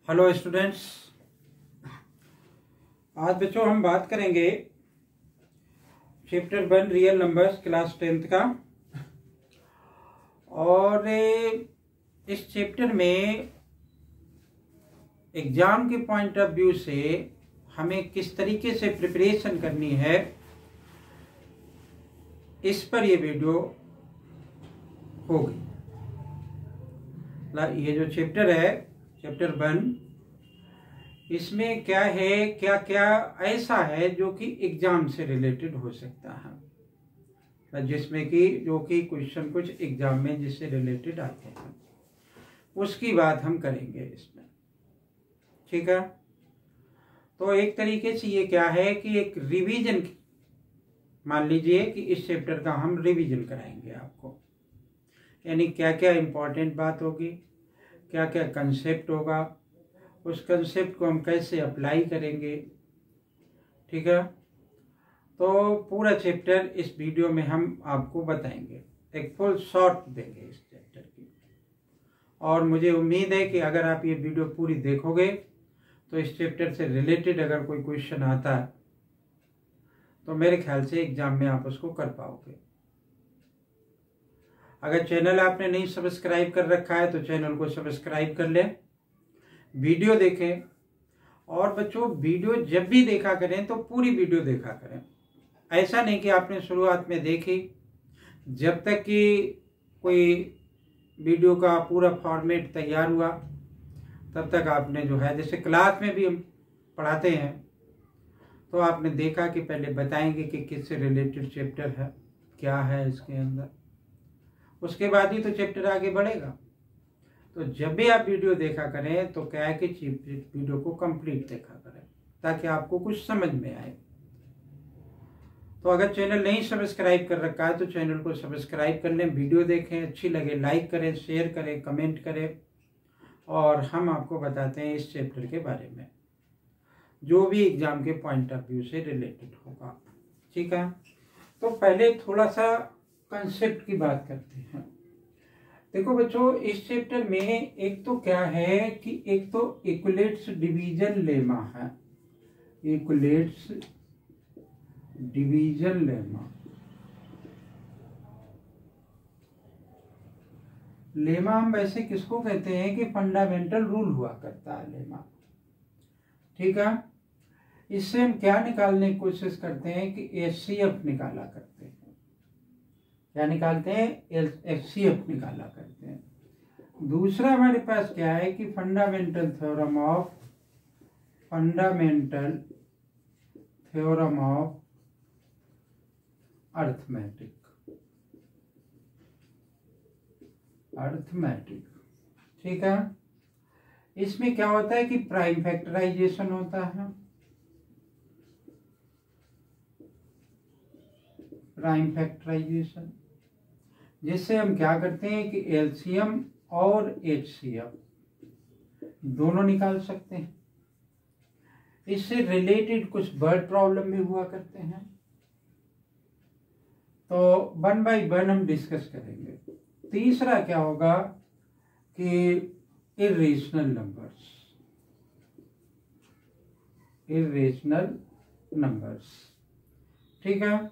Hello students, आज बच्चों हम बात करेंगे chapter 1 real numbers class 10th का। और इस चैप्टर में एग्जाम के पॉइंट ऑफ व्यू से हमें किस तरीके से प्रिपरेशन करनी है, इस पर ये वीडियो होगी। ये जो चैप्टर है, चैप्टर 1, इसमें क्या है, क्या क्या ऐसा है जो कि एग्जाम से रिलेटेड हो सकता है, जिसमें कि जो कि क्वेश्चन कुछ एग्जाम में जिससे रिलेटेड आते हैं, उसकी बात हम करेंगे इसमें। ठीक है, तो एक तरीके से ये क्या है कि एक रिवीजन, मान लीजिए कि इस चैप्टर का हम रिवीजन कराएंगे आपको, यानी क्या क्या इंपॉर्टेंट बात होगी, क्या क्या कंसेप्ट होगा, उस कंसेप्ट को हम कैसे अप्लाई करेंगे। ठीक है, तो पूरा चैप्टर इस वीडियो में हम आपको बताएंगे, एक फुल शॉर्ट देंगे इस चैप्टर की। और मुझे उम्मीद है कि अगर आप ये वीडियो पूरी देखोगे तो इस चैप्टर से रिलेटेड अगर कोई क्वेश्चन आता है तो मेरे ख्याल से एग्जाम में आप उसको कर पाओगे। अगर चैनल आपने नहीं सब्सक्राइब कर रखा है तो चैनल को सब्सक्राइब कर लें, वीडियो देखें। और बच्चों, वीडियो जब भी देखा करें तो पूरी वीडियो देखा करें। ऐसा नहीं कि आपने शुरुआत में देखी, जब तक कि कोई वीडियो का पूरा फॉर्मेट तैयार हुआ तब तक आपने जो है, जैसे क्लास में भी हम पढ़ाते हैं तो आपने देखा कि पहले बताएंगे कि किससे रिलेटेड चैप्टर है, क्या है इसके अंदर, उसके बाद ही तो चैप्टर आगे बढ़ेगा। तो जब भी आप वीडियो देखा करें तो क्या है कि वीडियो को कंप्लीट देखा करें ताकि आपको कुछ समझ में आए। तो अगर चैनल नहीं सब्सक्राइब कर रखा है तो चैनल को सब्सक्राइब कर लें, वीडियो देखें, अच्छी लगे लाइक करें, शेयर करें, कमेंट करें। और हम आपको बताते हैं इस चैप्टर के बारे में जो भी एग्जाम के पॉइंट ऑफ व्यू से रिलेटेड होगा। ठीक है, तो पहले थोड़ा सा कंसेप्ट की बात करते हैं। देखो बच्चों, इस चैप्टर में एक तो क्या है कि एक तो इक्विलेट्स डिवीजन लेमा है, इक्विलेट्स डिवीजन लेमा। लेमा हम वैसे किसको कहते हैं कि फंडामेंटल रूल हुआ करता है लेमा। ठीक है, इससे हम क्या निकालने की कोशिश करते हैं कि एचसीएफ निकाला करते हैं। क्या निकालते हैं? एचसीएफ निकाला करते हैं। दूसरा हमारे पास क्या है कि फंडामेंटल थ्योरम ऑफ अर्थमेटिक। ठीक है, इसमें क्या होता है कि प्राइम फैक्टराइजेशन होता है, प्राइम फैक्टराइजेशन, जिससे हम क्या करते हैं कि एलसीएम और एचसीएफ दोनों निकाल सकते हैं। इससे रिलेटेड कुछ वर्ड प्रॉब्लम भी हुआ करते हैं, तो 1 बाय 1 हम डिस्कस करेंगे। तीसरा क्या होगा कि इर्रेशनल नंबर्स। ठीक है,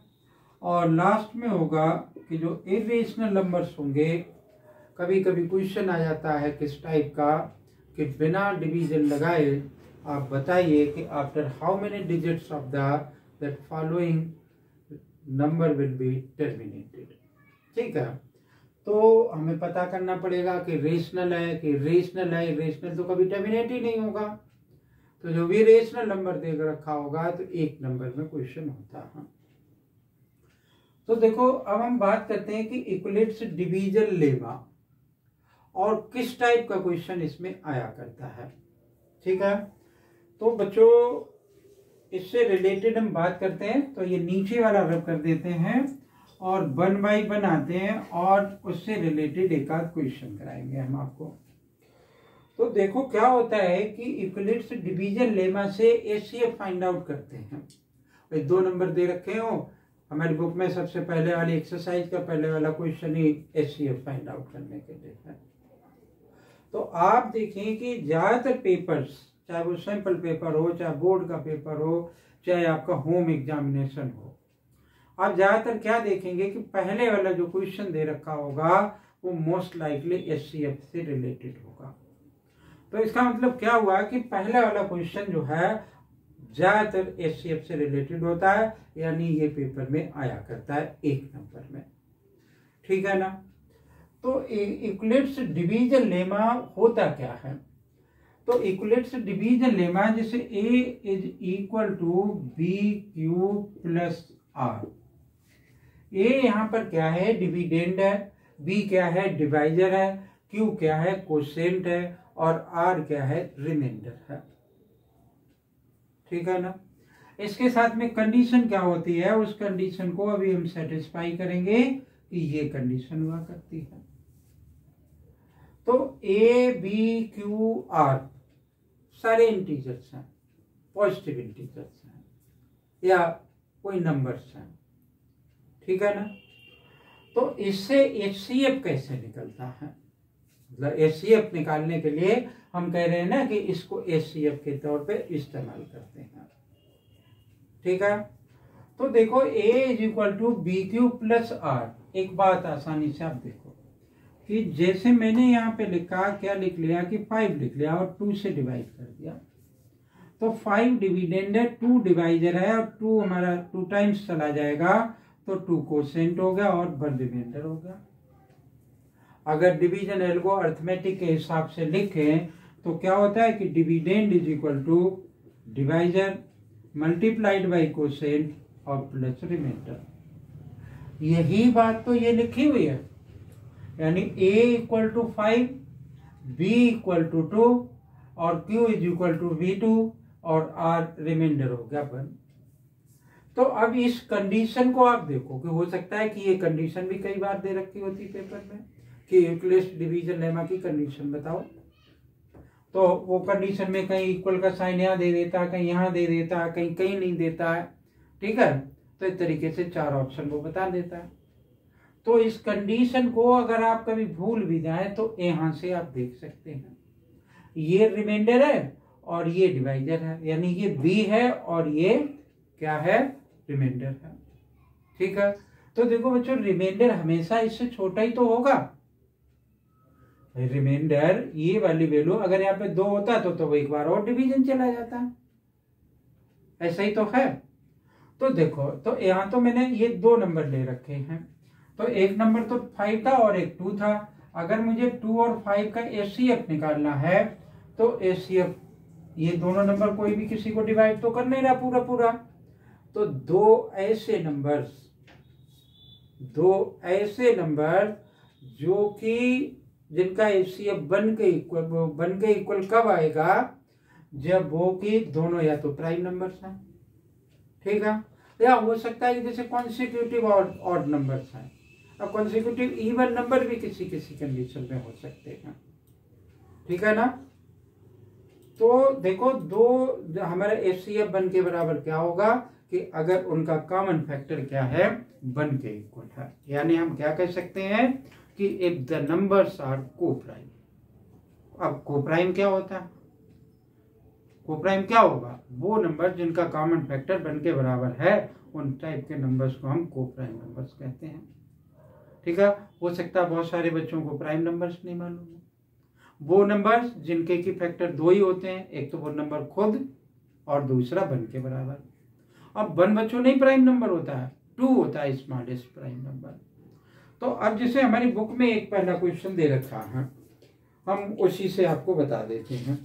और लास्ट में होगा कि जो इर्रेशनल नंबर्स होंगे, कभी कभी क्वेश्चन आ जाता है किस टाइप का कि बिना डिवीजन लगाए आप बताइए कि after how many digits of that following number will be terminated. ठीक है, तो हमें पता करना पड़ेगा कि रेशनल है कि इर्रेशनल है। इर्रेशनल तो कभी टर्मिनेट ही नहीं होगा, तो जो भी रेशनल नंबर दे रखा होगा तो एक नंबर में क्वेश्चन होता है। तो देखो, अब हम बात करते हैं कि इक्विलेट्स डिवीजन लेमा और किस टाइप का क्वेश्चन इसमें आया करता है। ठीक है, तो बच्चों इससे रिलेटेड हम बात करते हैं, तो ये नीचे वाला रब कर देते हैं और 1 बाय 1 आते हैं और उससे रिलेटेड एक आध क्वेश्चन कराएंगे हम आपको। तो देखो क्या होता है कि इक्विलेट्स डिवीजन लेमा से एचसीएफ फाइंड आउट करते हैं। 2 नंबर दे रखे हो हमारी बुक में, सबसे पहले वाली एक्सरसाइज का पहले वाला क्वेश्चन ही एचसीएफ फाइंड आउट करने के लिए है। तो आप देखें कि ज़्यादातर पेपर्स, चाहे वो सैंपल पेपर हो, चाहे बोर्ड का पेपर हो, चाहे आपका होम एग्जामिनेशन हो, आप ज़्यादातर क्या देखेंगे कि पहले वाला जो क्वेश्चन दे रखा होगा वो मोस्ट लाइकली एचसीएफ से रिलेटेड होगा। तो इसका मतलब क्या हुआ कि पहले वाला क्वेश्चन जो है ज़्यादातर एचसीएफ से रिलेटेड होता है, यानी ये पेपर में आया करता है 1 नंबर में। ठीक है ना। तो इक्विलेट्स डिवीजन लेमा होता क्या है? तो इक्विलेट्स डिवीजन लेमा जैसे A is equal to B Q plus R. A यहाँ पर क्या है? डिविडेंड है, बी क्या है? डिवाइजर है, क्यू क्या है? कोसेंट है, और आर क्या है? रिमाइंडर है। ठीक है ना। इसके साथ में कंडीशन क्या होती है, उस कंडीशन को अभी हम सेटिस्फाई करेंगे कि ये कंडीशन हुआ करती है। तो ए बी क्यू आर सारे इंटीजर्स हैं, पॉजिटिव इंटीजर्स हैं या कोई नंबर्स हैं। ठीक है ना। तो इससे एचसीएफ कैसे निकलता है? मतलब एचसीएफ निकालने के लिए हम कह रहे हैं ना कि इसको एचसीएफ के तौर पे इस्तेमाल करते हैं। ठीक है। तो देखो A is equal to B Q plus R. एक बात आसानी से आप देखो कि जैसे मैंने यहाँ पे लिखा, क्या लिख लिया कि 5 लिख लिया और 2 से डिवाइड कर दिया। तो 5 डिविडेंड है, 2 डिवाइजर है, और 2 हमारा 2 टाइम्स चला जाएगा, तो 2 कोसेंट हो गया और 1 रिमाइंडर हो गया। अगर डिवीजन एल्गो अर्थमेटिक के हिसाब से लिखें तो क्या होता है कि dividend is equal to divisor multiplied by quotient और प्लस रिमाइंडर। यही बात तो ये लिखी हुई है, यानी a equal to 5, b equal to 2 और q is equal to v2 और r रिमाइंडर हो गया 1। तो अब इस कंडीशन को आप देखो कि हो सकता है कि ये कंडीशन भी कई बार दे रखी होती पेपर में कि यूक्लिड डिवीजन लेमा की कंडीशन बताओ। तो वो कंडीशन में कहीं इक्वल का साइन यहाँ दे देता है, कहीं यहाँ दे देता है, कहीं कहीं नहीं देता है। ठीक है। तो इस तरीके से 4 ऑप्शन वो बता देता है। तो इस कंडीशन को अगर आप कभी भूल भी जाएं तो यहाँ से आप देख सकते हैं, ये रिमाइंडर है और ये डिवाइजर है, यानी ये b है और ये क्या है? रिमाइंडर है। ठीक है। तो देखो बच्चों, रिमाइंडर हमेशा इससे छोटा ही तो होगा। रिमाइंडर ये वाली वैल्यू अगर यहाँ पे 2 होता तो वो एक बार और डिवीजन चला जाता है, ऐसा ही तो है। तो देखो, तो यहाँ तो मैंने ये 2 नंबर ले रखे हैं, तो एक नंबर तो 5 था और एक 2 था। अगर मुझे 2 और 5 का एचसीएफ निकालना है तो एचसीएफ, ये दोनों नंबर कोई भी किसी को डिवाइड तो कर नहीं रहा पूरा पूरा, तो 2 ऐसे नंबर जो कि जिनका एचसीएफ बन के इक्वल कब आएगा? जब वो कि दोनों या तो प्राइम नंबर्स हैं। ठीक है। या हो सकता है कि जैसे कॉन्सिक्यूटिव और ऑड नंबर्स हैं। अब कॉन्सिक्यूटिव इवन नंबर भी किसी किसी कंडीशन में हो सकते हैं। ठीक है ना। तो देखो, 2 हमारा एचसीएफ बन के बराबर क्या होगा कि अगर उनका कॉमन फैक्टर क्या है? बन के इक्वल है, यानी हम क्या कह सकते हैं कि if the numbers are coprime. अब कोप्राइम क्या होता है? कोप्राइम क्या होगा? वो नंबर जिनका कॉमन फैक्टर बन के बराबर है, उन टाइप के नंबर्स को हम कोप्राइम नंबर्स कहते हैं। ठीक है। हो सकता है बहुत सारे बच्चों को प्राइम नंबर्स नहीं मालूम है। वो नंबर्स जिनके की फैक्टर 2 ही होते हैं, एक तो वो नंबर खुद और दूसरा बन के बराबर। अब 1 बच्चों नहीं प्राइम नंबर होता है, 2 होता है स्मॉलेस्ट प्राइम नंबर। तो अब जैसे हमारी बुक में एक पहला क्वेश्चन दे रखा है, हम उसी से आपको बता देते हैं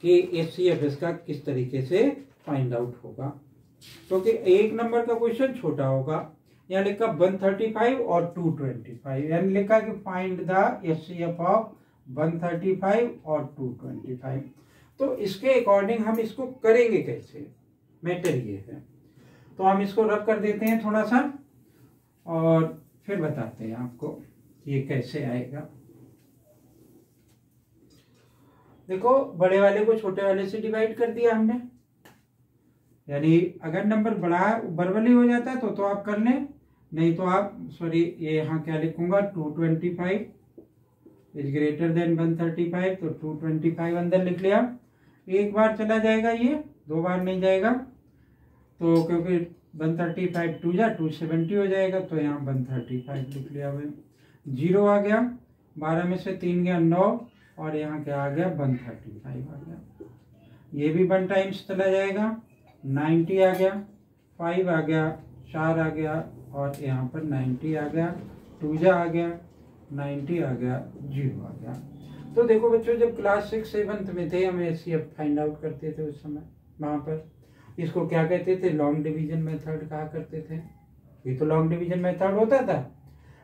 कि एचसीएफ इसका किस तरीके से फाइंड आउट होगा। क्योंकि तो 1 नंबर का क्वेश्चन छोटा होगा, यहाँ लिखा 135 और 225, यानी लिखा कि फाइंड द एचसीएफ ऑफ 135 और 225। तो इसके अकॉर्डिंग हम इसको करेंगे कैसे? मैटर ये है। तो हम इसको रब कर देते हैं थोड़ा सा और फिर बताते हैं आपको ये कैसे आएगा। देखो, बड़े वाले को छोटे वाले से डिवाइड कर दिया हमने, यानी अगर नंबर बड़ा बरबली हो जाता है तो आप कर लें, नहीं तो आप ये यहाँ क्या लिखूंगा 225 इज ग्रेटर देन 135, तो 225 अंदर लिख लिया। एक बार चला जाएगा, ये 2 बार नहीं जाएगा, तो क्योंकि 135 2 जा 270 हो जाएगा, तो यहाँ 135 लिख लिया भाई। 0 आ गया, 12 में से 3 गया 9, और यहाँ क्या आ गया 135 आ गया। ये भी 1 टाइम्स चला जाएगा, 90 आ गया, 5 आ गया, 4 आ गया, और यहाँ पर 90 आ गया, 2 जा आ गया, 90 आ गया, 0 आ गया। तो देखो बच्चों, जब क्लास 6 7th में थे, हम HCF फाइंड आउट करते थे उस समय, वहाँ पर इसको क्या कहते थे, लॉन्ग डिवीजन मेथड कहा करते थे। ये तो लॉन्ग डिवीजन मेथड होता था,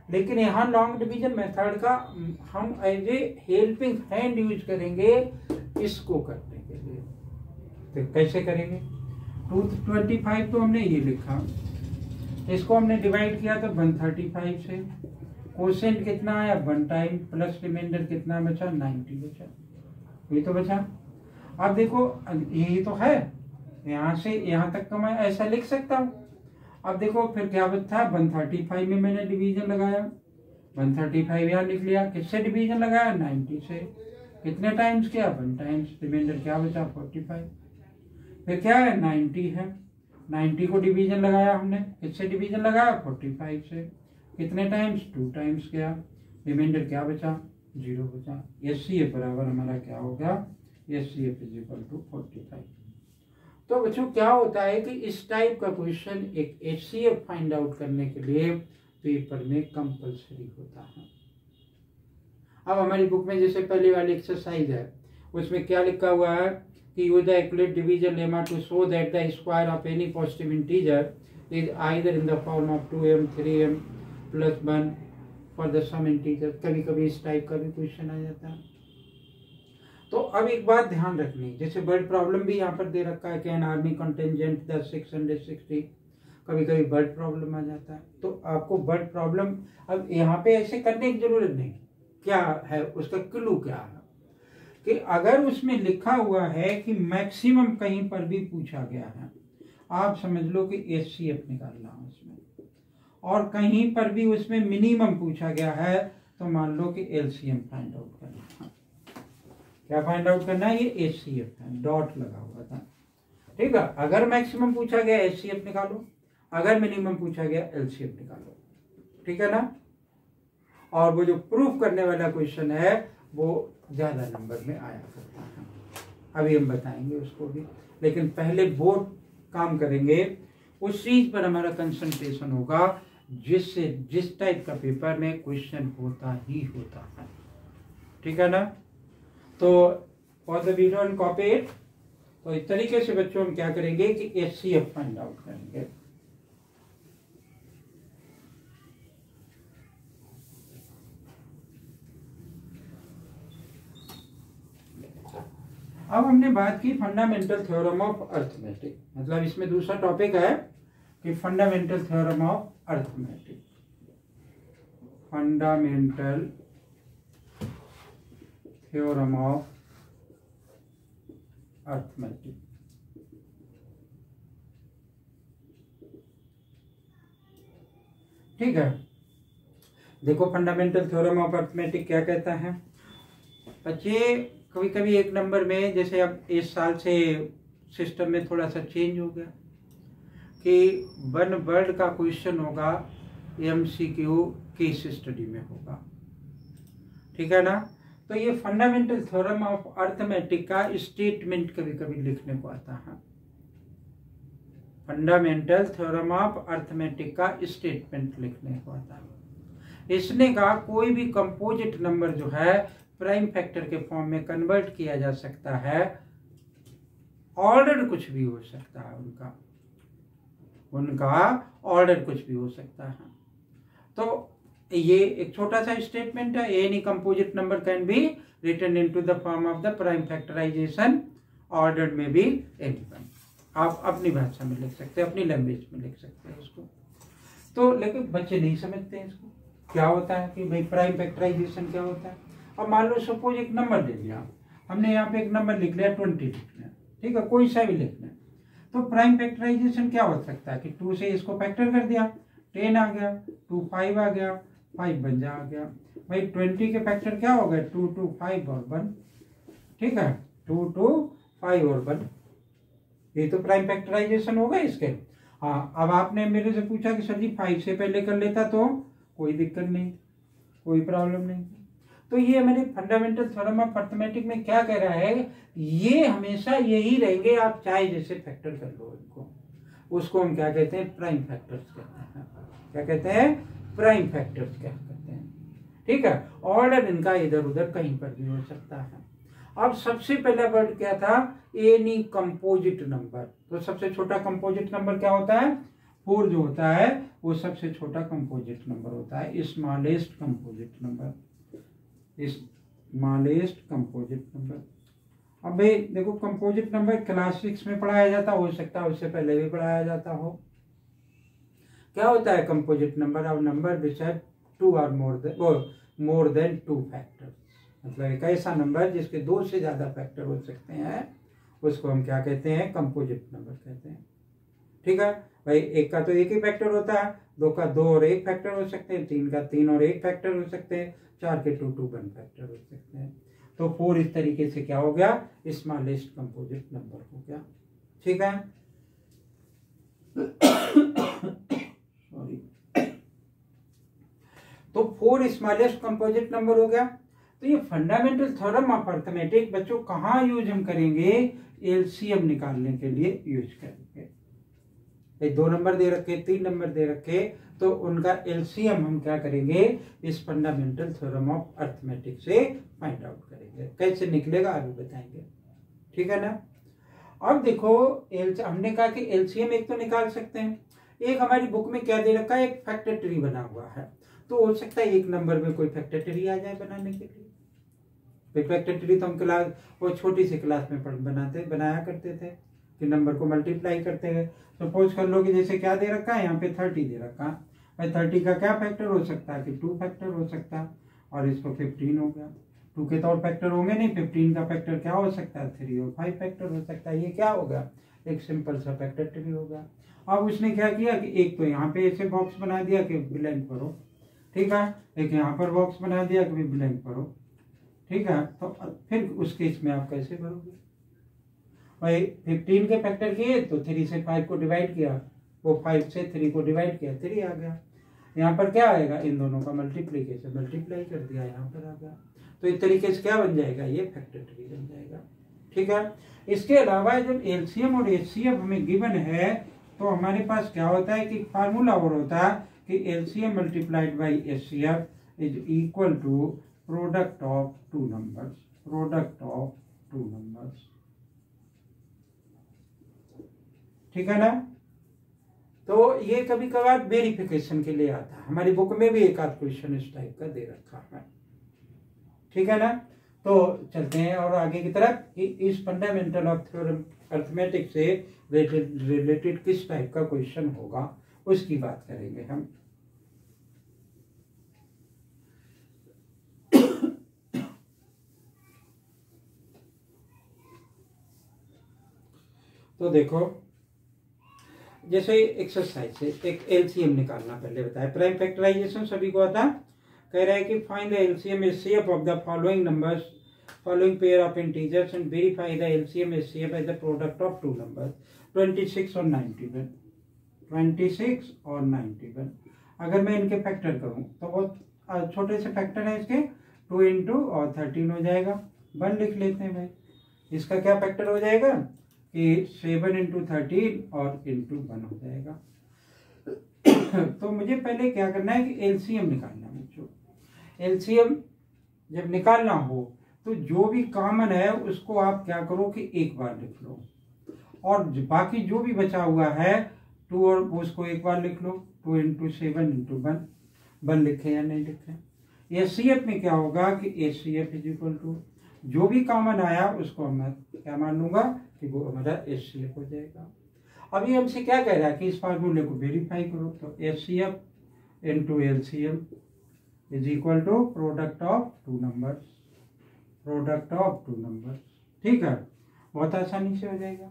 लेकिन यहाँ लॉन्ग डिवीजन मेथड का हम as a helping hand use करेंगे इसको करने के लिए। तो कैसे करेंगे, 225 तो हमने ये लिखा, इसको हमने डिवाइड किया तो 135 से, क्वोशिएंट कितना आया 1 टाइम, प्लस रिमाइंडर कितना बचा 90 बचा, ये तो बचा। अब देखो यही तो है, यहाँ से यहाँ तक का मैं ऐसा लिख सकता हूँ। अब देखो फिर क्या बचा, 135 में मैंने डिवीजन लगाया, 135 यहाँ लिख लिया, किससे डिवीजन लगाया 90 से, कितने टाइम्स किया 1 टाइम्स, रिमाइंडर क्या बचा 45। फिर क्या है 90 है, 90 को डिवीजन लगाया हमने, किससे डिवीजन लगाया 45 से, कितने टाइम्स 2 टाइम्स किया, रिमाइंडर क्या बचा 0 बचा। HCF बराबर हमारा क्या होगा, HCF इज इक्वल टू 45। तो बच्चों क्या होता है कि इस टाइप का क्वेश्चन एक HCF फाइंड आउट करने के लिए पेपर में कंपलसरी होता है। अब हमारी बुक में जैसे पहले वाली एक्सरसाइज है, उसमें क्या लिखा हुआ है कि use the accurate division lemma to show that the square of any positive integer is either in the form of 2m 3m plus 1 for the some integer. कभी कभी इस टाइप का भी क्वेश्चन आ जाता है। तो अब एक बात ध्यान रखनी, जैसे वर्ड प्रॉब्लम भी यहाँ पर दे रखा है कि एन आर्मी कंटिंजेंट द 660, कभी कभी वर्ड प्रॉब्लम आ जाता है। तो आपको वर्ड प्रॉब्लम अब यहाँ पे ऐसे करने की जरूरत नहीं, क्या है उसका क्लू क्या है कि अगर उसमें लिखा हुआ है कि मैक्सिमम कहीं पर भी पूछा गया है, आप समझ लो कि HCF निकालना है उसमें, और कहीं पर भी उसमें मिनिमम पूछा गया है तो मान लो कि LCM फाइंड आउट करना है। क्या फाइंड आउट करना है, ये HCF है, डॉट लगा हुआ था, ठीक है। अगर मैक्सिमम पूछा गया HCF निकालो, अगर मिनिमम पूछा गया LCM निकालो, ठीक है ना। और वो जो प्रूफ करने वाला क्वेश्चन है वो ज्यादा नंबर में आया करता है, अभी हम बताएंगे उसको भी, लेकिन पहले वो काम करेंगे उस चीज पर हमारा कंसंट्रेशन होगा जिससे जिस टाइप का पेपर में क्वेश्चन होता ही होता है, ठीक है ना। तो for the video and copy it, तो इस तरीके से बच्चों हम क्या करेंगे कि HCF फाइंड आउट करेंगे। अब हमने बात की फंडामेंटल थ्योरम ऑफ अर्थमेटिक, मतलब इसमें दूसरा टॉपिक है कि fundamental theorem of arithmetic, fundamental theorem of arithmetic. ठीक है, देखो फंडामेंटल थ्योरम ऑफ अर्थमेटिक क्या कहता है बच्चे। कभी कभी एक नंबर में, जैसे अब इस साल से सिस्टम में थोड़ा सा चेंज हो गया कि 1 वर्ड का क्वेश्चन होगा, MCQ केस स्टडी में होगा, ठीक है ना। तो ये फंडामेंटल थ्योरम ऑफ अर्थमेटिक का स्टेटमेंट कभी कभी लिखने को आता है। फंडामेंटल थ्योरम ऑफ अर्थमेटिक का स्टेटमेंट लिखने को आता है। इसने कहा कोई भी कंपोजिट नंबर जो है प्राइम फैक्टर के फॉर्म में कन्वर्ट किया जा सकता है, ऑर्डर कुछ भी हो सकता है, उनका ऑर्डर कुछ भी हो सकता है। तो ये एक छोटा सा स्टेटमेंट है, any composite number can be written into the form of the prime factorisation, ordered में बी एनीवन। आप अपनी भाषा में लिख सकते हैं, अपनी लैंग्वेज में लिख सकते हैं इसको। तो लेकिन बच्चे नहीं समझते हैं इसको, क्या होता है कि भाई प्राइम फैक्टराइजेशन क्या होता है। अब मान लो सपोज एक नंबर ले लिया हमने, यहाँ पे एक नंबर लिख लिया 20 लिखना है, ठीक है, कोई सा भी लिखना है। तो प्राइम फैक्टराइजेशन क्या हो सकता है कि 2 से इसको फैक्टर कर दिया, 10 आ गया, 2 5 आ गया, 5 51 आ गया, भाई 20 के फैक्टर क्या हो गए 2 2 5 और 1, ठीक है 2 2 5 और 1, ये तो प्राइम फैक्टराइजेशन होगा इसके। हाँ अब आपने मेरे से पूछा कि सर जी 5 से पहले कर लेता तो कोई दिक्कत नहीं, कोई प्रॉब्लम नहीं। तो ये मेरे फंडामेंटल थ्योरम ऑफ अर्थमेटिक में क्या कह रहा है, ये हमेशा यही रहेंगे, आप चाहे जैसे फैक्टर कर लो इनको, उसको हम क्या कहते हैं प्राइम फैक्टर्स कहते हैं। क्या कहते हैं प्राइम फैक्टर्स क्या कहते हैं, ठीक है। ऑर्डर इनका इधर उधर कहीं पर भी हो सकता है। अब सबसे पहला वर्ड क्या था एनी कंपोजिट नंबर, तो सबसे छोटा कंपोजिट नंबर क्या होता है 4 जो होता है वो सबसे छोटा कंपोजिट नंबर होता है, smallest composite number, smallest composite number. अब भाई देखो कंपोजिट नंबर क्लास 6 में पढ़ाया जाता हो सकता है उससे पहले भी पढ़ाया जाता हो। क्या होता है कंपोजिट नंबर, अब नंबर विच है 2 और मोर देन 2 फैक्टर्स, मतलब एक ऐसा नंबर जिसके 2 से ज्यादा फैक्टर हो सकते हैं उसको हम क्या कहते हैं कंपोजिट नंबर कहते हैं, ठीक है। भाई एक का तो एक ही फैक्टर होता है, 2 का 2 और 1 फैक्टर हो सकते हैं, 3 का 3 और 1 फैक्टर हो सकते हैं, 4 के 2 2 1 फैक्टर हो सकते हैं। तो 4 इस तरीके से क्या हो गया स्मॉलेस्ट कंपोजिट नंबर हो गया, ठीक है। सॉरी, तो 4 स्मॉलेस्ट कंपोजिट नंबर हो गया। तो ये फंडामेंटल थ्योरम ऑफ अर्थमेटिक बच्चों कहाँ यूज हम करेंगे, एलसीएम निकालने के लिए यूज करेंगे। 2 नंबर दे रखे 3 नंबर दे रखे तो उनका एलसीएम हम क्या करेंगे इस फंडामेंटल थ्योरम ऑफ अर्थमेटिक से फाइंड आउट करेंगे। कैसे निकलेगा अभी बताएंगे, ठीक है ना। अब देखो हमने कहा कि एलसीएम एक तो निकाल सकते हैं, एक हमारी बुक में क्या दे रखा है एक फैक्टर ट्री बना हुआ है, तो हो सकता है एक नंबर में कोई फैक्टर ट्री आ जाए बनाने के लिए। फैक्टर ट्री तो हम क्लास वो छोटी सी क्लास में बनाया करते थे कि नंबर को मल्टीप्लाई करते हैं। सपोज कर लो कि जैसे क्या दे रखा है यहाँ पे 30 दे रखा है, भाई 30 का क्या फैक्टर हो सकता है कि 2 फैक्टर हो सकता है, और इसको 15 हो गया। 2 के तो और फैक्टर होंगे नहीं, 15 का फैक्टर क्या हो सकता है 3 और 5 फैक्टर हो सकता है। ये क्या होगा एक सिंपल सा फैक्टर ट्री होगा। अब उसने क्या किया कि एक तो यहाँ पे ऐसे बॉक्स बना दिया कि ब्लैंक भरो, ठीक है, एक यहाँ पर बॉक्स बना दिया कि ब्लैंक भरो, ठीक है। तो फिर उस केस में आप कैसे भरोगे, भाई 15 के फैक्टर किए तो 3 से 5 को डिवाइड किया, वो 5 से 3 को डिवाइड किया 3 आ गया। यहाँ पर क्या आएगा इन दोनों का मल्टीप्लीकेशन, मल्टीप्लाई कर दिया यहाँ पर आ गया। तो इस तरीके से क्या बन जाएगा ये फैक्टर ट्री बन जाएगा, ठीक है। इसके अलावा जब एलसीएम और एचसीएफ हमें गिवन है तो हमारे पास क्या होता है कि फार्मूला और होता है कि LCM multiplied by HCF is equal to product of 2 numbers, product of 2 numbers, ठीक है ना। तो ये कभी कभार वेरिफिकेशन के लिए आता है, हमारी बुक में भी एक आध क्वेश्चन इस टाइप का दे रखा है, ठीक है ना। तो चलते हैं और आगे की तरफ कि इस फंडामेंटल ऑफ थ्योरम अर्थमेटिक से रिलेटेड किस टाइप का क्वेश्चन होगा उसकी बात करेंगे हम। तो देखो जैसे एक्सरसाइज से एक एलसीएम निकालना पहले बताया, प्राइम फैक्टराइजेशन सभी को आता। कह रहा है कि find the LCM HCF of the following numbers, following pair of integers and verify the LCM HCF as the product of 2 numbers 26 और 91, 26 और 91। अगर मैं इनके फैक्टर करूं तो बहुत छोटे से फैक्टर है इसके, 2 इंटू और 13 हो जाएगा, 1 लिख लेते हैं भाई। इसका क्या फैक्टर हो जाएगा कि 7 इंटू 13 और इंटू 1 हो जाएगा। तो मुझे पहले क्या करना है कि एलसीएम निकालना है बच्चों। एलसीएम जब निकालना हो तो जो भी कॉमन है उसको आप क्या करो कि एक बार लिख लो, और बाकी जो भी बचा हुआ है 2 और उसको एक बार लिख लो, 2 इंटू 7 इंटू 1 लिखे या नहीं लिखे। एचसीएफ में क्या होगा कि एचसीएफ इज इक्वल टू जो भी कॉमन आया उसको मैं क्या मान लूंगा कि वो हमारा एचसीएफ हो जाएगा। अब ये हमसे क्या कह रहा है कि इस फार्मूले को वेरीफाई करो, तो HCF into LCM is equal to product of 2 numbers, product of 2 numbers, ठीक है। बहुत आसानी से हो जाएगा।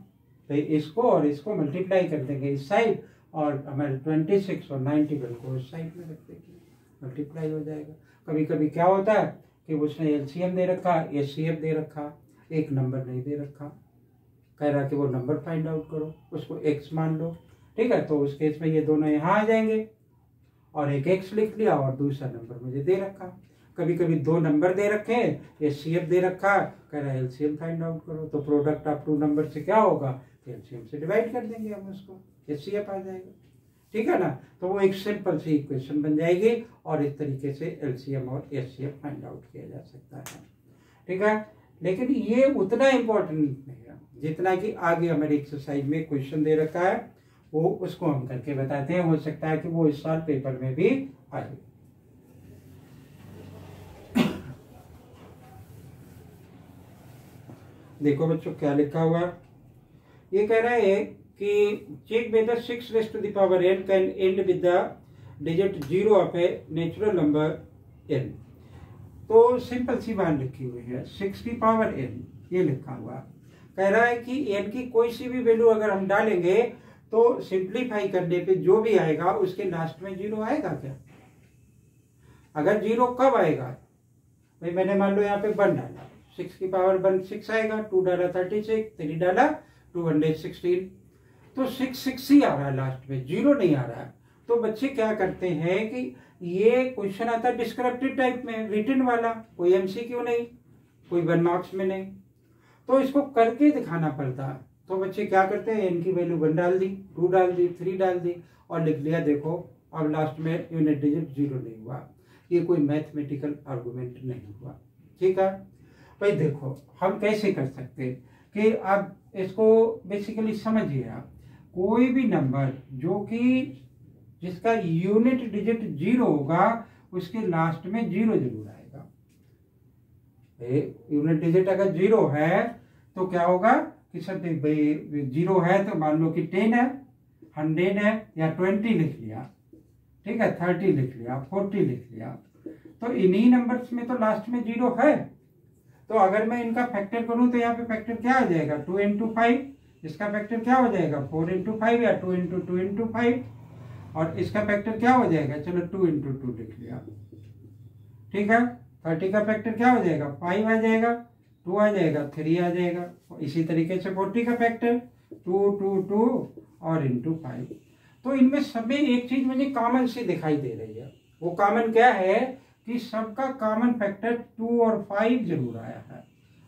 तो इसको और इसको मल्टीप्लाई कर देंगे इस साइड, और हमारे 26 और 91 को इस साइड में रख देंगे, मल्टीप्लाई हो जाएगा। कभी कभी क्या होता है कि उसने एलसीएम दे रखा, एचसीएफ दे रखा, एक नंबर नहीं दे रखा, कह रहा कि वो नंबर फाइंड आउट करो, उसको एक्स मान लो। ठीक है, तो उस केस में ये दोनों यहाँ आ जाएंगे और एक एक्स लिख लिया और दूसरा नंबर मुझे दे रखा। कभी कभी दो नंबर दे रखे हैं, एचसीएफ दे रखा, कह रहा है एलसीएम फाइंड आउट करो, तो प्रोडक्ट ऑफ टू नंबर से क्या होगा, एलसीएम से डिवाइड कर देंगे हम उसको, एचसीएफ आ जाएगा। ठीक है ना, तो वो एक सिंपल सी इक्वेशन बन जाएगी और इस तरीके से एलसीएम और एचसीएफ फाइंड आउट किया जा सकता है। ठीक है, लेकिन ये उतना इम्पोर्टेंट नहीं है जितना कि आगे हमारी एक्सरसाइज में क्वेश्चन दे रखा है, वो उसको हम करके बताते हैं। हो सकता है कि वो इस साल पेपर में भी आए। देखो बच्चों क्या लिखा हुआ, ये कह रहा है कि check whether 6 raised to the power n can end with the digit 0 of a natural number n। तो सिंपल सी बात लिखी हुई है, 6 की पावर n, ये लिखा हुआ। कह रहा है कि n की कोई सी भी वैल्यू अगर हम डालेंगे तो सिंप्लीफाई करने पे जो भी आएगा उसके लास्ट में 0 आएगा क्या? अगर 0 कब आएगा भाई, मैंने मान लो यहाँ पे 1 डाला, 6 की पावर 1 6 आएगा, 2 डाला 36, 3 डाला 216, तो 6 ही आ रहा है लास्ट में, 0 नहीं आ रहा है। तो बच्चे क्या करते हैं कि ये क्वेश्चन आता है डिस्क्रिप्टिव टाइप में, रिटन वाला, कोई एमसीक्यू नहीं, कोई 1 मार्क्स में नहीं, तो इसको करके दिखाना पड़ता है। तो बच्चे क्या करते हैं, n की वैल्यू 1 डाल दी, 2 डाल दी, 3 डाल दी और लिख लिया। देखो अब लास्ट में यूनिट डिजिट 0 नहीं हुआ, ये कोई मैथमेटिकल आर्गुमेंट नहीं हुआ। ठीक है भाई, देखो हम कैसे कर सकते हैं कि आप इसको बेसिकली समझिए। आप कोई भी नंबर जो कि जिसका यूनिट डिजिट 0 होगा उसके लास्ट में 0 जरूर आएगा। यूनिट डिजिट अगर 0 है तो क्या होगा कि सब भाई 0 है तो मान लो कि 10 है, 100 है या 20 लिख लिया, ठीक है, 30 लिख लिया, 40 लिख लिया, तो इन्हीं नंबर्स में तो लास्ट में 0 है। तो अगर मैं इनका फैक्टर करूं तो यहाँ पे फैक्टर क्या आ जाएगा, 2 into 5, इसका फैक्टर क्या हो जाएगा 4 into 5 या 2 into 2 into 5, और इसका फैक्टर क्या हो जाएगा, चलो 2 into 2 लिख लिया। ठीक है, 30 का फैक्टर क्या हो जाएगा, 5 आ जाएगा, 2 आ जाएगा, 3 आ जाएगा। इसी तरीके से 40 का फैक्टर 2 2 2 और इंटू 5। तो इनमें सब में एक चीज मुझे कॉमन सी दिखाई दे रही है। वो कॉमन क्या है कि सबका कॉमन फैक्टर 2 और 5 जरूर आया है।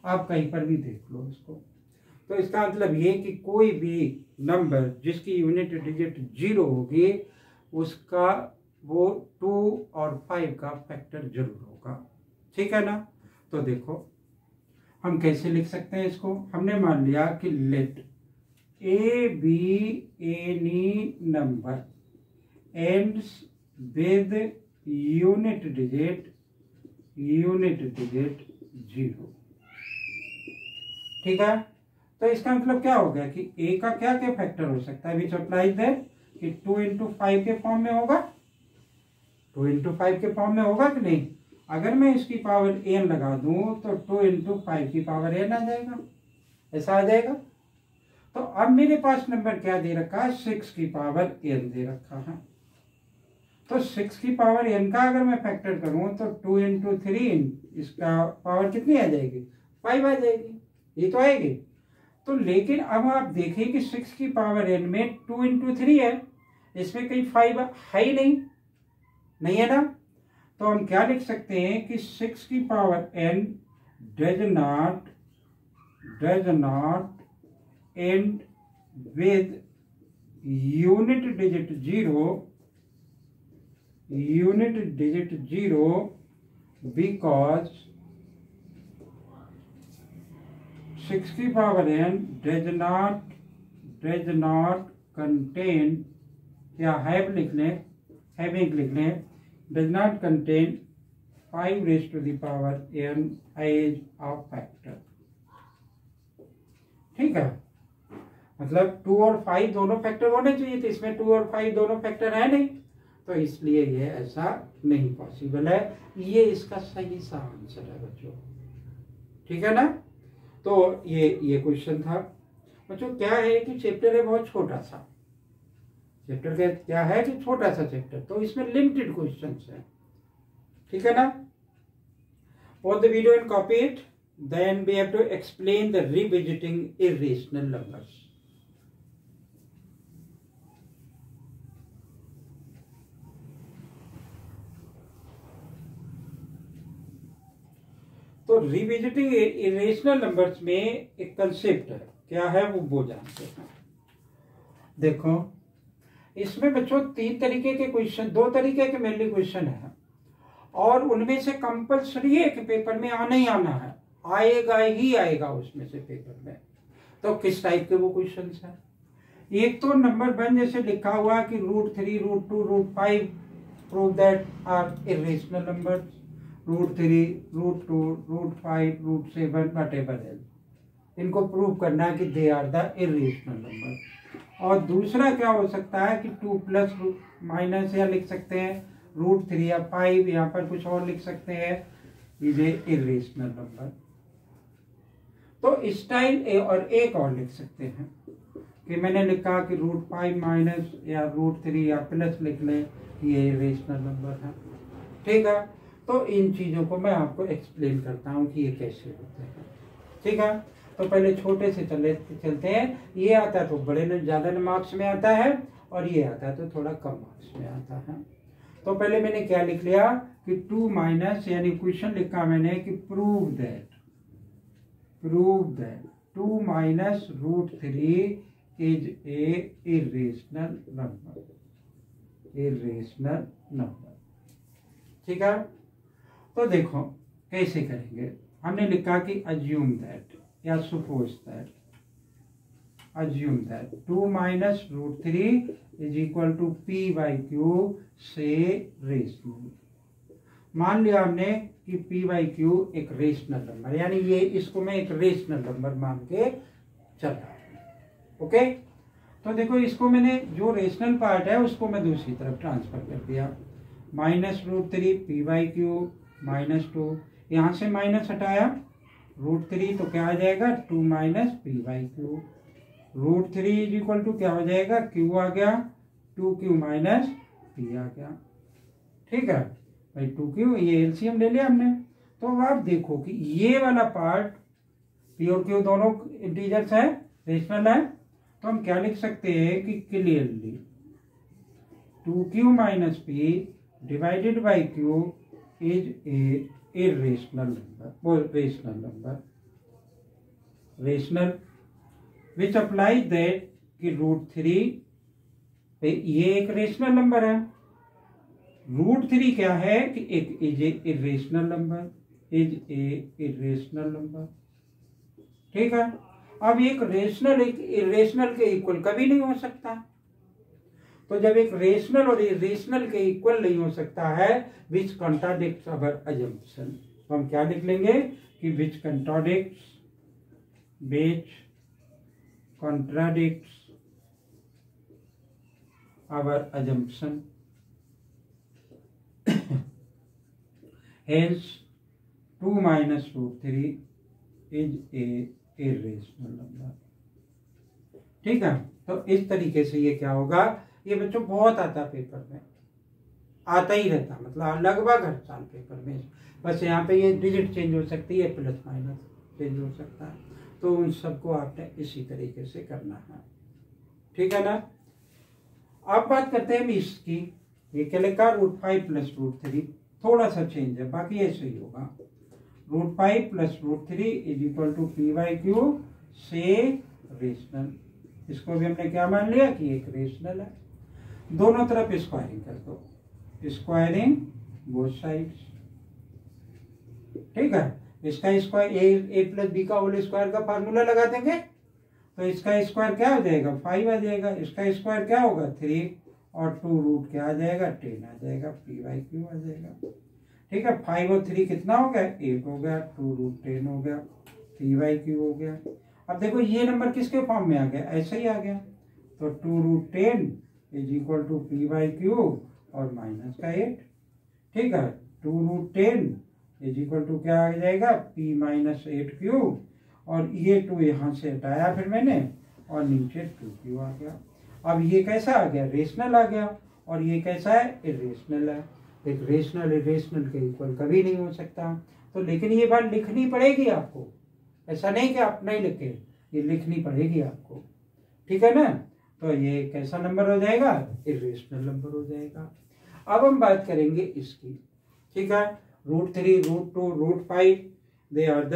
आप कहीं पर भी देख लो इसको। तो इसका मतलब ये कि कोई भी नंबर जिसकी यूनिट डिजिट 0 होगी उसका वो 2 और 5 का फैक्टर जरूर होगा। ठीक है ना। तो देखो हम कैसे लिख सकते हैं इसको। हमने मान लिया कि let A be any number ends with unit digit 0। ठीक है, तो इसका मतलब क्या हो गया कि ए का क्या क्या फैक्टर हो सकता है, विच अप्लाइज दैट कि 2 into 5 के फॉर्म में होगा, 2 into 5 के फॉर्म में होगा कि नहीं। अगर मैं इसकी पावर n लगा दूं तो 2 into 5 की पावर n आ जाएगा, ऐसा आ जाएगा। तो अब मेरे पास नंबर क्या दे रखा है, 6 की पावर n दे रखा है। तो 6 की पावर n का अगर मैं फैक्टर करूं तो 2 into 3 इसका पावर कितनी आ जाएगी, 5 आ जाएगी, ये तो आएगी। तो लेकिन अब आप देखें कि 6 की पावर n में 2 into 3 है, इसमें कहीं 5 है ही नहीं है ना। तो हम क्या लिख सकते हैं कि 6 की power n does not and with unit digit 0 because 6 की power n does not contain, या हैव लिख लें, हैविंग लिख लें, does not contain 5 raised to the power n as a factor। ठीक है, मतलब 2 और 5 दोनों फैक्टर होने चाहिए थे, इसमें 2 और 5 दोनों फैक्टर है नहीं, तो इसलिए ये ऐसा नहीं पॉसिबल है। ये इसका सही सा आंसर है बच्चों। ठीक है ना। तो ये क्वेश्चन था बच्चों। क्या है कि चैप्टर है बहुत छोटा सा, चैप्टर क्या है कि छोटा सा चैप्टर, तो इसमें लिमिटेड क्वेश्चंस है। ठीक है ना। pause the video and copy it. Then we have to explain the revisiting irrational numbers. तो रिविजिटिंग इरेशनल नंबर्स में एक कंसेप्ट है, क्या है वो जानते हैं। देखो इसमें बच्चों 3 तरीके के क्वेश्चन, 2 तरीके के मेनली क्वेश्चन है और उनमें से कंपलसरी है कि पेपर में आना ही आना है, आएगा ही आएगा उसमें से पेपर में। तो किस टाइप के वो क्वेश्चन है? एक तो नंबर 1 जैसे लिखा हुआ कि √3, √2, √5 prove that are irrational numbers, √3, √2, √5, √7 whatever है, इनको प्रूव करना है कि they are the irrational number. और दूसरा क्या हो सकता है कि 2 प्लस माइनस या लिख सकते हैं √3 या 5, यहाँ पर कुछ और लिख सकते हैं, ये इरेशनल नंबर। तो स्टाइल और एक और लिख सकते हैं कि मैंने लिखा कि √5 माइनस या √3 या प्लस लिख लें, ये इरेशनल नंबर है। ठीक है, तो इन चीज़ों को मैं आपको एक्सप्लेन करता हूँ कि ये कैसे होते हैं। ठीक है, तो पहले छोटे से चलते हैं। ये आता है तो बड़े ज़्यादा मार्क्स में आता है और ये आता है तो थोड़ा कम मार्क्स में आता है। तो पहले मैंने क्या लिख लिया कि 2 माइनस, यानी क्वेश्चन लिखा मैंने कि prove that 2 minus √3 is a irrational number. ठीक है, तो देखो कैसे करेंगे। हमने लिखा कि अज्यूम दैट या suppose that, assume that 2 minus √3 is equal to p/q से रेशनल। मान लिया हमने कि p/q एक रेशनल नंबर, यानी ये इसको मैं एक रेशनल नंबर मान के चल रहा हूं। ओके, तो देखो इसको मैंने जो रेशनल पार्ट है उसको मैं दूसरी तरफ ट्रांसफर कर दिया। माइनस √3 p/q -2, यहाँ से माइनस हटाया √3 तो क्या आ जाएगा 2 minus p/q। √3 is equal to क्या हो जाएगा, q आ गया, 2q माइनस p आ गया। ठीक है भाई, 2q ये एलसीएम ले लिया हमने। तो अब आप देखो कि ये वाला पार्ट p और q दोनों इंटीजर्स है, रेशनल है, तो हम क्या लिख सकते हैं कि clearly 2q minus p divided by q is a irrational number, वो rational number, rational which apply that कि √3 ये एक रेशनल नंबर है, √3 क्या है कि एक is a irrational number, is a irrational number. ठीक है, अब एक रेशनल एक इरेशनल के इक्वल कभी नहीं हो सकता। तो जब एक रेशनल और इरेशनल के इक्वल नहीं हो सकता है, विच कॉन्ट्राडिक्ट्स अवर अजम्पशन, तो हम क्या लिख लेंगे कि which contradicts our assumption, hence 2 minus √3 is a irrational number. ठीक है, तो इस तरीके से ये क्या होगा, ये बच्चों बहुत आता है पेपर में, आता ही रहता, मतलब लगभग हर साल पेपर में। बस यहाँ पे ये डिजिट चेंज हो सकती है, प्लस माइनस चेंज हो सकता है, तो उन सबको आपने इसी तरीके से करना है। ठीक है ना। अब बात करते हैं इसकी, ये क्या लिखा √5 प्लस √3, थोड़ा सा चेंज है, बाकी ऐसे ही होगा। √5 plus √3 is equal to p/q से रेशनल, इसको भी हमने क्या मान लिया कि एक रेशनल है। दोनों तरफ स्क्वायरिंग कर दो, स्क्वायरिंग बोथ साइड्स। ठीक है, इसका स्क्वायर ए प्लस बी का होल स्क्वायर का फार्मूला लगा देंगे, तो इसका स्क्वायर क्या हो जाएगा 5 आ जाएगा, इसका स्क्वायर क्या होगा 3 और 2 रूट क्या आ जाएगा 10 आ जाएगा, p/q आ जाएगा। ठीक है, 5 और 3 कितना हो गया 8 हो गया, 2 रूट 10 हो गया, p/q हो गया। अब देखो ये नंबर किसके फॉर्म में आ गया, ऐसे ही आ गया, तो 2 root 10 is equal to p/q और माइनस का 8। ठीक है, 2 रूट 10 इज इक्वल टू क्या आ जाएगा p माइनस 8q, और ये 2 यहाँ से हटाया फिर मैंने और नीचे 2q आ गया। अब ये कैसा आ गया रेशनल आ गया, और ये कैसा है इरेशनल है। एक रेशनल इरेशनल के इक्वल कभी नहीं हो सकता। तो लेकिन ये बात लिखनी पड़ेगी आपको, ऐसा नहीं कि आप नहीं लिखे, ये लिखनी पड़ेगी आपको, ठीक है ना। तो ये कैसा नंबर हो जाएगा, इरेशनल नंबर हो जाएगा। अब हम बात करेंगे इसकी, ठीक है। √3, √2, √5 they are the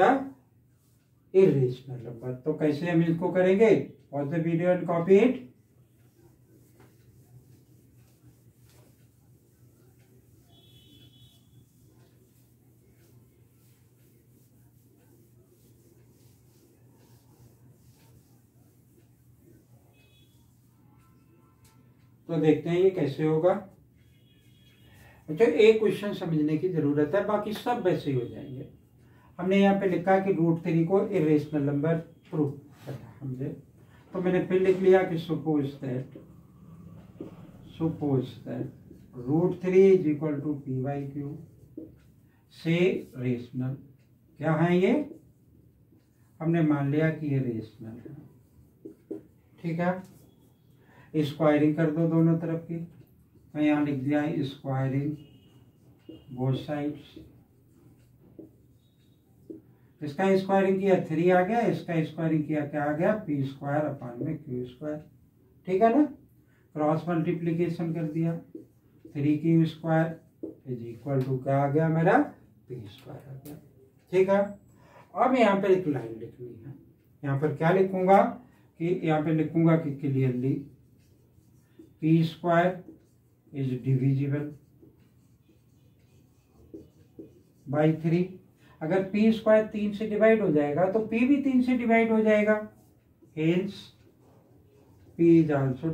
irrational number. तो कैसे हम इसको करेंगे, pause the video and copy it. तो देखते हैं ये कैसे होगा। अच्छा, एक क्वेश्चन समझने की जरूरत है, बाकी सब वैसे ही हो जाएंगे। हमने यहाँ पे लिखा कि √3 को इरेशनल नंबर प्रूव करना हमने, तो मैंने फिर लिख लिया कि suppose that √3 is equal to p/q से रेशनल। क्या है ये, हमने मान लिया कि ये रेशनल है, ठीक है। स्क्वायरिंग कर दो दोनों तरफ की, मैं यहाँ लिख दिया स्क्वायरिंग बोथ साइड्स। इसका स्क्वायरिंग किया 3 आ गया, इसका स्क्वायरिंग किया क्या आ गया, p² / q², ठीक है ना। क्रॉस मल्टीप्लीकेशन कर दिया, 3q² इज इक्वल टू क्या आ गया मेरा, p² आ गया, ठीक है। अब यहाँ पर एक लाइन लिखनी है, यहाँ पर क्या लिखूंगा कि यहाँ पे लिखूंगा कि clearly p² is divisible by 3। अगर p² 3 से डिवाइड हो जाएगा तो p भी 3 से डिवाइड हो जाएगा, hence p is also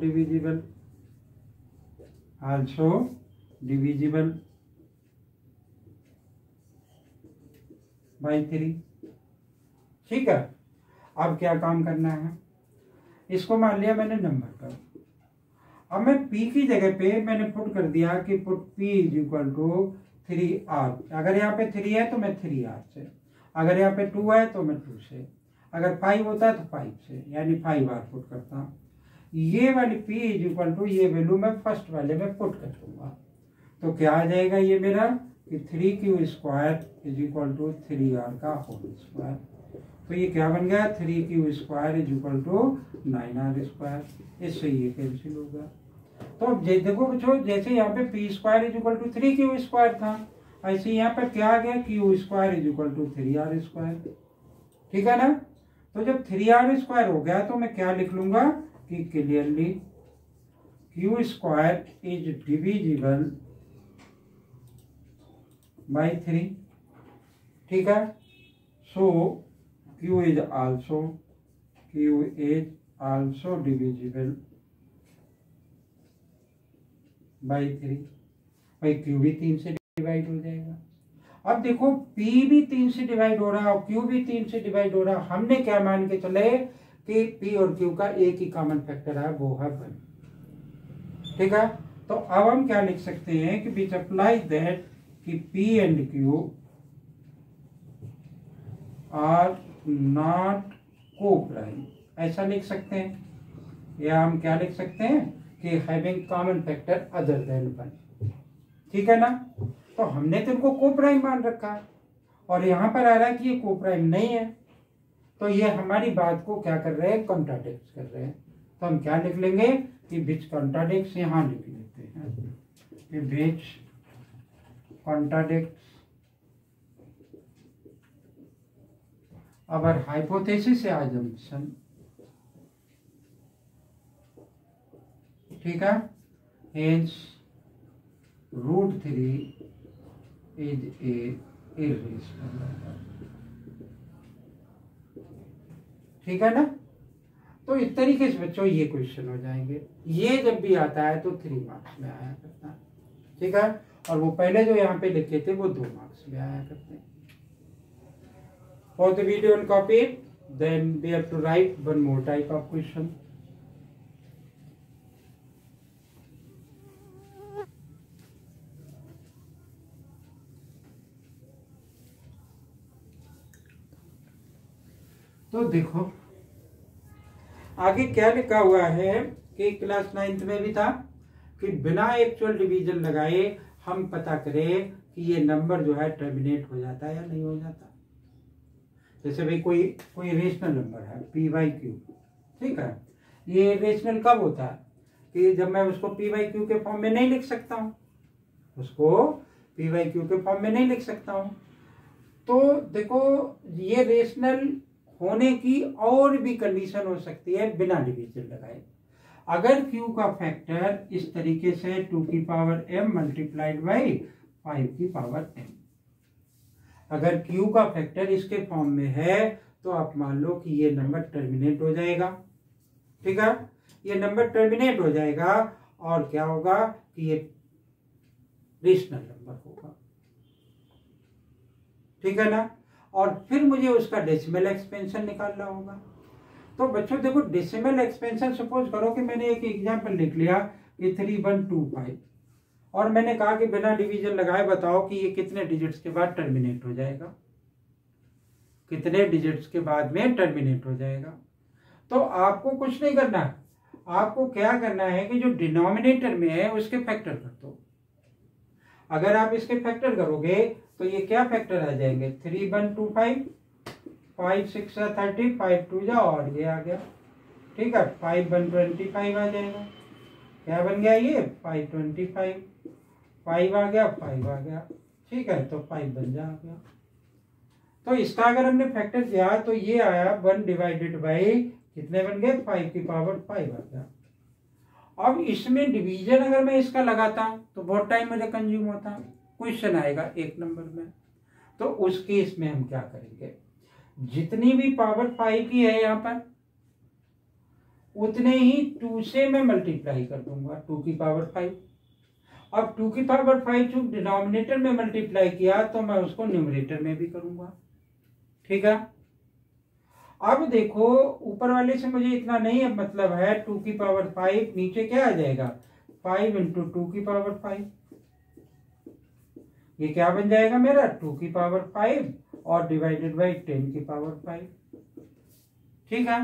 divisible by 3, ठीक है। अब क्या काम करना है, इसको मान लिया मैंने नंबर का। अब मैं p की जगह पे मैंने पुट कर दिया कि put p is equal to 3r। अगर यहाँ पे 3 है तो मैं 3r से, अगर यहाँ पे 2 है तो मैं 2 से, अगर 5 होता है तो 5 से, यानी 5r पुट करता हूँ। ये वाली p इज इक्वल टू ये वैल्यू मैं फर्स्ट वाले में पुट कर दूंगा, तो क्या आ जाएगा ये मेरा कि 3q² is equal to 3r का होल स्क्वायर। तो ये क्या बन गया, 3q² is equal to 9r²। इससे ये कैंसिल होगा। तो देखो बच्चों, जैसे यहाँ पे p² is equal to 3q² था, ऐसे यहाँ पर क्या आ गया, q² is equal to 3r², ठीक है ना। तो जब 3r² हो गया तो मैं क्या लिख लूंगा कि clearly q² is divisible by 3, ठीक है। सो q is also divisible by 3। भाई q भी 3 से डिवाइड हो जाएगा। अब देखो p भी 3 से डिवाइड हो रहा है और q भी 3 से डिवाइड हो रहा है। हमने क्या मान के चले कि p और q का एक ही कॉमन फैक्टर है, वो है 1, ठीक है। तो अब हम क्या लिख सकते हैं कि विच अप्लाई दैट कि p and q are not coprime, ऐसा लिख सकते हैं। या हम क्या लिख सकते हैं कि having common factor other than 1, ठीक है ना। तो हमने तो इनको को-प्राइम मान रखा है और यहाँ पर आ रहा है कि ये को-प्राइम नहीं है, तो ये हमारी बात को क्या कर रहे हैं, कॉन्ट्राडिक्ट कर रहे हैं। तो हम क्या लिख लेंगे कि विच कॉन्ट्राडिक्ट्स, यहाँ लिख लेते हैं कि विच कॉन्ट्राडिक्ट्स our hypothesis या assumption, ठीक है। hence √3 is a irrational number, ठीक है ना। तो इस तरीके से बच्चों ये क्वेश्चन हो जाएंगे। ये जब भी आता है तो 3 मार्क्स में आया करता है, ठीक है। और वो पहले जो यहाँ पे लिखे थे वो 2 मार्क्स में आया करते हैं। For the video and copy it, then we have to write one more type of question. तो देखो आगे क्या लिखा हुआ है कि क्लास 9th में भी था कि बिना एक्चुअल डिवीजन लगाए हम पता करें कि ये नंबर जो है टर्मिनेट हो जाता है या नहीं हो जाता। जैसे भाई कोई रेशनल नंबर है पी बाई क्यू, ठीक है, ये रेशनल कब होता है कि जब मैं उसको पी बाई क्यू के फॉर्म में नहीं लिख सकता हूँ, उसको पी बाई क्यू के फॉर्म में नहीं लिख सकता हूँ। तो देखो ये रेशनल होने की और भी कंडीशन हो सकती है बिना डिवीजन लगाए। अगर q का फैक्टर इस तरीके से 2 की पावर m मल्टीप्लाइड बाई 5 की पावर m, अगर q का फैक्टर इसके फॉर्म में है तो आप मान लो कि ये नंबर टर्मिनेट हो जाएगा। ठीक है, ये नंबर टर्मिनेट हो जाएगा और क्या होगा कि ये रेशनल नंबर होगा। ठीक है ना, और फिर मुझे उसका डेसिमल एक्सपेंशन निकालना होगा। तो बच्चों देखो डेसिमल एक्सपेंशन, सपोज करो कि मैंने एक एग्जांपल लिख लिया कि 3125 और मैंने कहा कि बिना डिवीजन लगाए बताओ कि ये कितने डिजिट्स के बाद टर्मिनेट हो जाएगा, कितने डिजिट्स के बाद में टर्मिनेट हो जाएगा। तो आपको कुछ नहीं करना है, आपको क्या करना है कि जो डिनोमिनेटर में है उसके फैक्टर कर दो। अगर आप इसके फैक्टर करोगे तो ये क्या फैक्टर आ जाएंगे, 3125, 5 6 30, 5 2 जा और ये आ गया। ठीक है, 5 125 आ जाएगा। क्या बन गया ये 525, 5 आ गया, 5 आ गया। ठीक है, तो 5 बन जा गया। तो इसका अगर हमने फैक्टर किया तो ये आया 1 डिवाइडेड बाई कितने बन गए, 5 की पावर 5 आ गया। अब इसमें डिवीजन अगर मैं इसका लगाता हूं तो बहुत टाइम मुझे कंज्यूम होता है, क्वेश्चन आएगा 1 नंबर में। तो उस केस में हम क्या करेंगे, जितनी भी पावर 5 की है यहाँ पर उतने ही 2 से मैं मल्टीप्लाई कर दूंगा, 2 की पावर 5। अब 2 की पावर 5 चूंकि डिनोमिनेटर में मल्टीप्लाई किया तो मैं उसको न्यूमरेटर में भी करूंगा। ठीक है, अब देखो ऊपर वाले से मुझे इतना नहीं अब मतलब है, 2 की पावर 5 नीचे क्या आ जाएगा 5 इंटू 2 की पावर 5, ये क्या बन जाएगा मेरा 2 की पावर 5 और डिवाइडेड बाई 10 की पावर 5। ठीक है,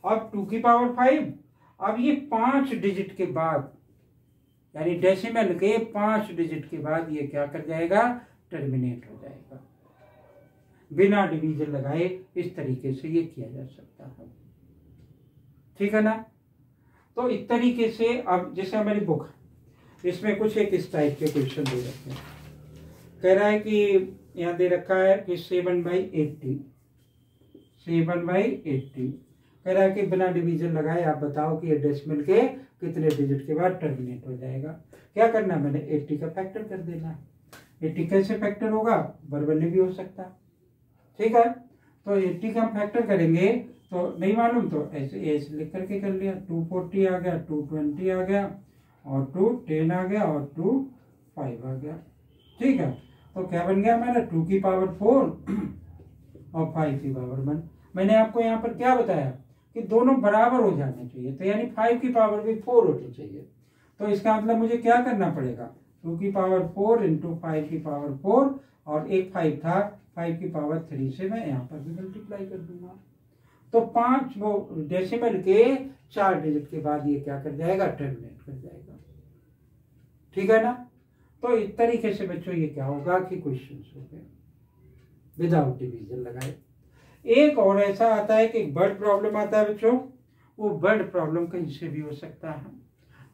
अब 2 की पावर 5, अब ये 5 डिजिट के बाद यानी डेसिमल के 5 डिजिट के बाद ये क्या कर जाएगा, टर्मिनेट हो जाएगा। बिना डिवीजन लगाए इस तरीके से ये किया जा सकता है। ठीक है ना, तो इस तरीके से अब जैसे हमारी बुक है इसमें कुछ एक इस टाइप के क्वेश्चन दे रखे हैं। कह रहा है कि यहाँ दे रखा है कि 7/80, 7/80 कह रहा है कि बिना डिवीजन लगाए आप बताओ कि ये डेसिमल के कितने डिजिट के बाद टर्मिनेट हो जाएगा। क्या करना है, मैंने 80 का फैक्टर कर देना है। 80 कैसे फैक्टर होगा, वर्बली भी हो सकता है। ठीक है, तो 80 का हम फैक्टर करेंगे तो नहीं मालूम तो ऐसे ऐसे लिख करके कर लिया, 240 आ गया, 220 आ गया और 210 आ गया और 25 आ गया। ठीक है, तो क्या बन गया हमारा 2 की पावर 4 और 5 की पावर 1। मैंने आपको यहाँ पर क्या बताया कि दोनों बराबर हो जाने चाहिए, तो यानी 5 की पावर भी 4 होनी चाहिए। तो इसका मतलब मुझे क्या करना पड़ेगा, 2 की पावर 4 इंटू 5 की पावर 4 और एक 5 था, 5 की पावर 3 से मैं यहाँ पर भी मल्टीप्लाई कर दूंगा। तो 5 वो डेसिमल के 4 डिजिट के बाद ये क्या कर जाएगा, टर्मिनेट कर जाएगा। ठीक है ना, तो इस तरीके से बच्चों ये क्या होगा कि क्वेश्चन हो गए विदाउट डिवीजन लगाए। एक और ऐसा आता है कि एक वर्ड प्रॉब्लम आता है बच्चों, वो वर्ड प्रॉब्लम कहीं से भी हो सकता है।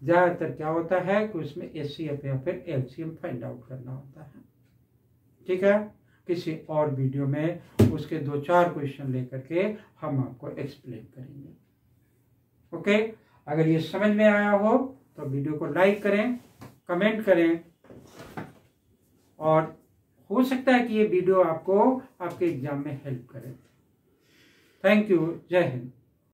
ज्यादातर क्या होता है कि उसमें एचसीएफ या फिर एलसीएम फाइंड आउट करना होता है। ठीक है, किसी और वीडियो में उसके 2-4 क्वेश्चन लेकर के हम आपको एक्सप्लेन करेंगे। ओके, अगर ये समझ में आया हो तो वीडियो को लाइक करें, कमेंट करें और हो सकता है कि ये वीडियो आपको आपके एग्जाम में हेल्प करे। थैंक यू, जय हिंद।